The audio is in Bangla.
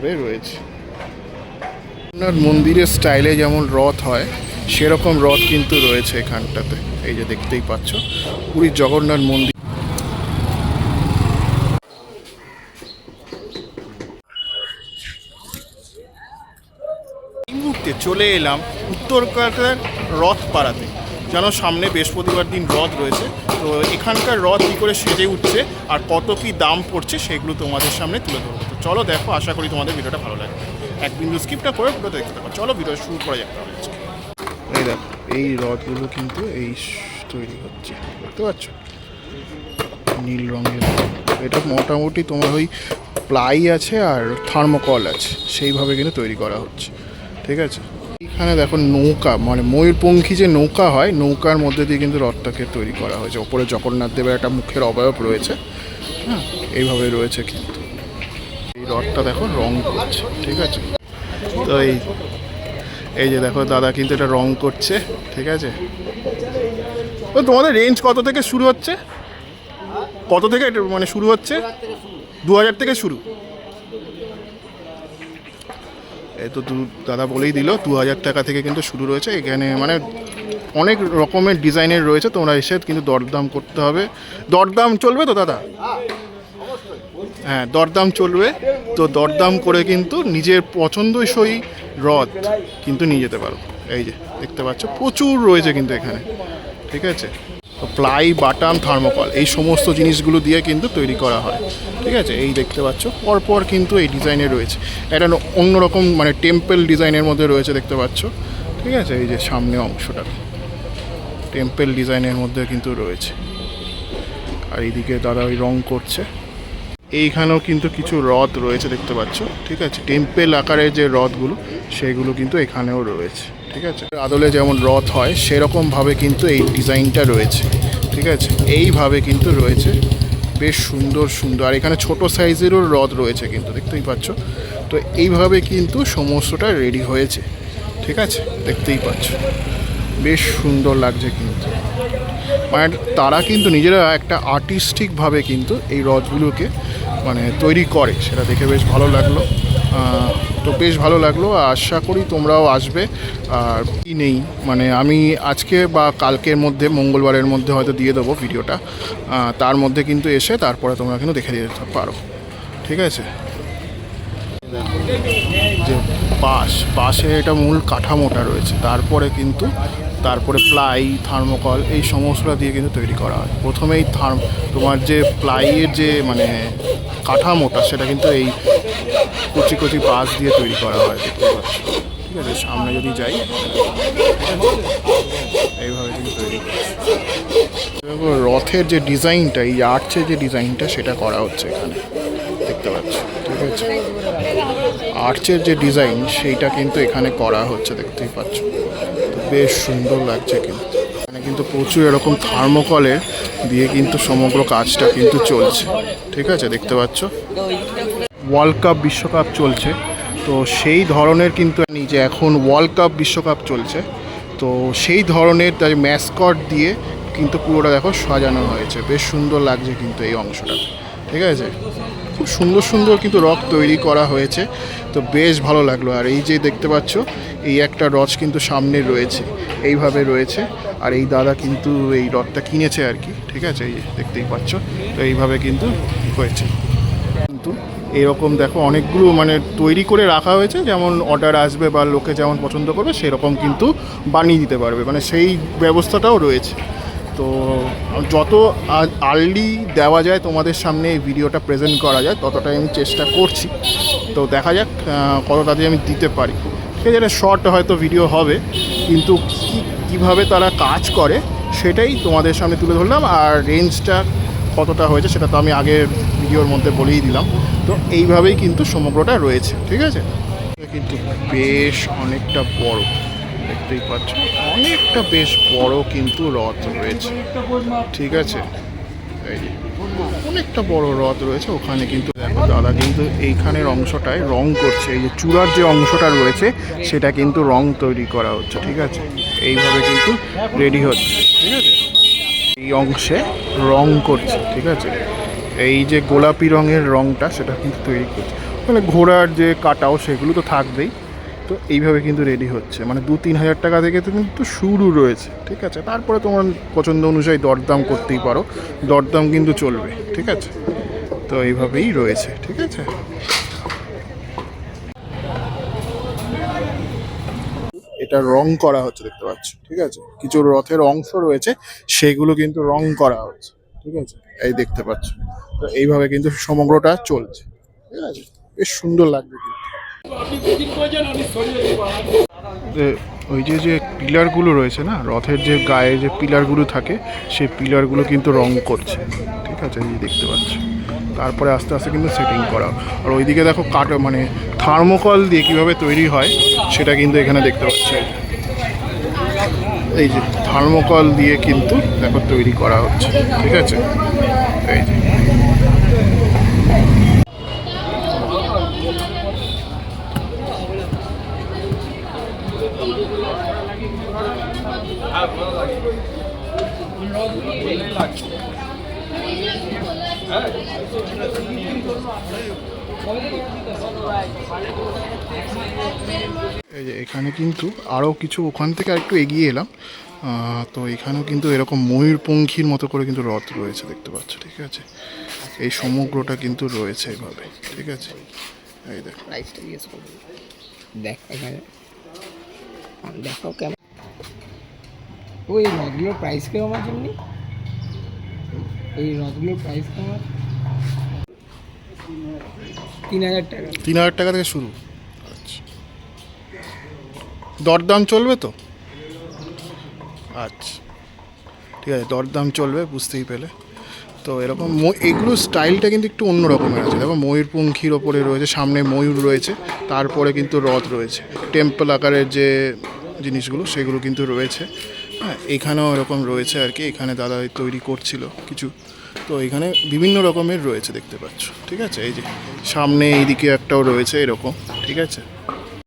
এইভাবে রয়েছে। আপনার মন্দিরের স্টাইলে যেমন রথ হয় সেরকম রথ কিন্তু রয়েছে এখানটাতে। এই যে দেখতেই পাচ্ছ পুরীর জগন্নাথ মন্দির। এই মুহূর্তে চলে এলাম উত্তরকাটার রথ পাড়াতে। যেন সামনে বৃহস্পতিবার দিন রথ রয়েছে, তো এখানকার রথ কী করে সেজে উঠছে আর কত কি দাম পড়ছে সেগুলো তোমাদের সামনে তুলে ধরবো। তো চলো দেখো, আশা করি তোমাদের ভিডিওটা ভালো লাগবে। এক বিন্দু স্কিপটা করে ভিডিও দেখতে থাকো। চলো ভিডিও শুরু করা যাক তাহলে। এই দেখো এই রথগুলো কিন্তু এই তৈরি হচ্ছে, দেখতে পাচ্ছ নীল রঙের। এটা মোটামুটি তোমার ওই প্লাই আছে আর থার্মোকল আছে, সেইভাবে কিন্তু তৈরি করা হচ্ছে, ঠিক আছে। এখানে দেখো নৌকা, মানে ময়ূরপঙ্খী যে নৌকা হয়, নৌকার মধ্যে দিয়ে কিন্তু রথটাকে তৈরি করা হয়েছে। ওপরে জগন্নাথ দেবের একটা মুখের অবয়ব রয়েছে, হ্যাঁ এইভাবে রয়েছে। কিন্তু এই রথটা দেখো রং করছে, ঠিক আছে। তো এই যে দেখো দাদা কিন্তু এটা রং করছে, ঠিক আছে। তো তোমাদের রেঞ্জ কত থেকে শুরু হচ্ছে, কত থেকে মানে শুরু হচ্ছে? 2000 থেকে শুরু। এই তো দাদা বলেই দিল 2000 টাকা থেকে কিন্তু শুরু রয়েছে এখানে। মানে অনেক রকমের ডিজাইনের রয়েছে, তোমরা এসে কিন্তু দরদাম করতে হবে। দরদাম চলবে তো দাদা? হ্যাঁ দরদাম চলবে। তো দরদাম করে কিন্তু নিজের পছন্দসই রথ কিন্তু নিয়ে যেতে পারো। এই যে দেখতে পাচ্ছ প্রচুর রয়েছে কিন্তু এখানে, ঠিক আছে। প্লাই, বাটাম, থার্মোকল এই সমস্ত জিনিসগুলো দিয়ে কিন্তু তৈরি করা হয়, ঠিক আছে। এই দেখতে পাচ্ছ পরপর কিন্তু এই ডিজাইনে রয়েছে। এটা অন্যরকম মানে টেম্পল ডিজাইনের মধ্যে রয়েছে, দেখতে পাচ্ছ, ঠিক আছে। এই যে সামনে অংশটা টেম্পল ডিজাইনের মধ্যে কিন্তু রয়েছে। আর এইদিকে দাদা ওই রং করছে। এইখানেও কিন্তু কিছু রথ রয়েছে, দেখতে পাচ্ছ, ঠিক আছে। টেম্পল আকারের যে রথগুলো সেগুলো কিন্তু এখানেও রয়েছে, ঠিক আছে। আদলে যেমন রথ হয় সেরকমভাবে কিন্তু এই ডিজাইনটা রয়েছে, ঠিক আছে। এইভাবে কিন্তু রয়েছে, বেশ সুন্দর সুন্দর। আর এখানে ছোট সাইজেরও রথ রয়েছে কিন্তু, দেখতেই পাচ্ছ। তো এইভাবে কিন্তু সমস্তটা রেডি হয়েছে, ঠিক আছে, দেখতেই পাচ্ছ। বেশ সুন্দর লাগছে কিন্তু। মানে তারা কিন্তু নিজেরা একটা আর্টিস্টিকভাবে কিন্তু এই রথগুলোকে মানে তৈরি করে, সেটা দেখে বেশ ভালো লাগলো। তো বেশ ভালো লাগলো, আশা করি তোমরাও আসবে। আর কি নেই, মানে আমি আজকে বা কালকের মধ্যে, মঙ্গলবারের মধ্যে হয়তো দিয়ে দেবো ভিডিওটা। তার মধ্যে কিন্তু এসে তারপরে তোমরা কিন্তু দেখে দিতে পারো, ঠিক আছে। যে বাঁশে এটা মূল কাঠামোটা রয়েছে, তারপরে প্লাই, থার্মোকল এই সমস্তটা দিয়ে কিন্তু তৈরি করা হয়। প্রথমেই তোমার যে প্লাইয়ের যে মানে কাঠামোটা সেটা কিন্তু এই কচি কচি বাঁশ দিয়ে তৈরি করা হয়, দেখতে পাচ্ছ, ঠিক আছে। সামনে যদি যাই এইভাবে কিন্তু তৈরি রথের যে ডিজাইনটা, এই আর্চের যে ডিজাইনটা সেটা করা হচ্ছে এখানে, দেখতে পাচ্ছ, ঠিক আছে। আর্চের যে ডিজাইন সেইটা কিন্তু এখানে করা হচ্ছে, দেখতেই পাচ্ছ। বেশ সুন্দর লাগছে কিন্তু। এখানে কিন্তু প্রচুর এরকম থার্মোকলের দিয়ে কিন্তু সমগ্র কাজটা কিন্তু চলছে, ঠিক আছে, দেখতে পাচ্ছ। ওয়ার্ল্ড কাপ বিশ্বকাপ চলছে, তো সেই ধরনের কিন্তু যে এখন ওয়ার্ল্ড কাপ বিশ্বকাপ চলছে, তো সেই ধরনের তার ম্যাসকট দিয়ে কিন্তু পুরোটা দেখো সাজানো হয়েছে। বেশ সুন্দর লাগছে কিন্তু এই অংশটা, ঠিক আছে। খুব সুন্দর সুন্দর কিন্তু রথ তৈরি করা হয়েছে, তো বেশ ভালো লাগলো। আর এই যে দেখতে পাচ্ছ এই একটা রথ কিন্তু সামনে রয়েছে, এইভাবে রয়েছে। আর এই দাদা কিন্তু এই রথটা কিনেছে আর কি, ঠিক আছে, এই দেখতেই পাচ্ছ। তো এইভাবে কিন্তু হয়েছে। কিন্তু এরকম দেখো অনেকগুলো মানে তৈরি করে রাখা হয়েছে, যেমন অর্ডার আসবে বা লোকে যেমন পছন্দ করবে সেরকম কিন্তু বানিয়ে দিতে পারবে, মানে সেই ব্যবস্থাটাও রয়েছে। তো যত আর্লি দেওয়া যায় তোমাদের সামনে এই ভিডিওটা প্রেজেন্ট করা যায় ততটাই আমি চেষ্টা করছি। তো দেখা যাক কত তাড়াতাড়ি আমি দিতে পারি, ঠিক আছে। এটা শর্ট হয়তো ভিডিও হবে, কিন্তু কীভাবে তারা কাজ করে সেটাই তোমাদের সামনে তুলে ধরলাম। আর রেঞ্জটা কতটা হয়েছে সেটা তো আমি আগের ভিডিওর মধ্যে বলেই দিলাম। তো এইভাবেই কিন্তু সমগ্রটা রয়েছে, ঠিক আছে। কিন্তু বেশ অনেকটা বড়, দেখতেই পাচ্ছ, অনেকটা বেশ বড় কিন্তু রথ রয়েছে, ঠিক আছে। এই যে অনেকটা বড় রথ রয়েছে ওখানে কিন্তু দেখো দাদা কিন্তু এইখানের অংশটায় রং করছে। এই যে চূড়ার যে অংশটা রয়েছে সেটা কিন্তু রং তৈরি করা হচ্ছে, ঠিক আছে। এইভাবে কিন্তু রেডি হচ্ছে, ঠিক আছে। এই অংশে রং করছে, ঠিক আছে। এই যে গোলাপি রঙের রংটা সেটা কিন্তু তৈরি করছে। মানে ঘোড়ার যে কাটাও সেগুলো তো থাকবেই। তো এইভাবে কিন্তু রেডি হচ্ছে, মানে 2-3 হাজার টাকা থেকে তো কিন্তু শুরু রয়েছে, ঠিক আছে। তারপরে তোমার পছন্দ অনুযায়ী দরদাম করতেই পারো, দরদাম কিন্তু চলবে, ঠিক আছে। তো এইভাবেই রয়েছে, ঠিক আছে। এটা রং করা হচ্ছে দেখতে পাচ্ছ, ঠিক আছে। কিছু রথের অংশ রয়েছে সেগুলো কিন্তু রং করা হচ্ছে, ঠিক আছে। এই দেখতে পাচ্ছ। তো এইভাবে কিন্তু সমগ্রটা চলছে, ঠিক আছে। বেশ সুন্দর লাগবে কিন্তু। ওই যে যে পিলারগুলো রয়েছে না, রথের যে গায়ে যে পিলারগুলো থাকে, সেই পিলারগুলো কিন্তু রং করছে, ঠিক আছে। এই দেখতে পাচ্ছ। তারপরে আস্তে আস্তে কিন্তু সেটিং করা। আর ওইদিকে দেখো মানে থার্মোকল দিয়ে কীভাবে তৈরি হয় সেটা কিন্তু এখানে দেখতে পাচ্ছ। এই যে থার্মোকল দিয়ে কিন্তু দেখো তৈরি করা হচ্ছে, ঠিক আছে। এই যে এই যে এখানে কিন্তু আরও কিছু, ওখান থেকে আরেকটু এগিয়ে এলাম, তো এখানেও কিন্তু এরকম ময়ূরপঙ্খীর মতো করে কিন্তু রথ রয়েছে দেখতে পাচ্ছ, ঠিক আছে। এই সমগ্রটা কিন্তু রয়েছে এইভাবে, ঠিক আছে। এই দেখ প্রাইসটা জিজ্ঞেস করবো, দেখ এখানে দেখো কেমন। ওই রথগুলোর প্রাইস কেমন আমার জন্য, এই রথগুলোর প্রাইস কেমন? 3,000 টাকা। 3,000 টাকা থেকে শুরু। আচ্ছা, দরদাম চলবে তো? আচ্ছা, ঠিক আছে, দরদাম চলবে, বুঝতেই পেলে। তো এরকম এগুলো স্টাইলটা কিন্তু একটু অন্য রকমের আছে। দেখো ময়ূরপঙ্খীর ওপরে রয়েছে, সামনে ময়ূর রয়েছে, তারপরে কিন্তু রথ রয়েছে, টেম্পল আকারের যে জিনিসগুলো সেগুলো কিন্তু রয়েছে। হ্যাঁ, এখানেও এরকম রয়েছে আর কি। এখানে দাদা তৈরি করছিল কিছু, তো এখানে বিভিন্ন রকমের রয়েছে দেখতে পাচ্ছ, ঠিক আছে। এই যে সামনে এইদিকে একটাও রয়েছে এরকম, ঠিক আছে।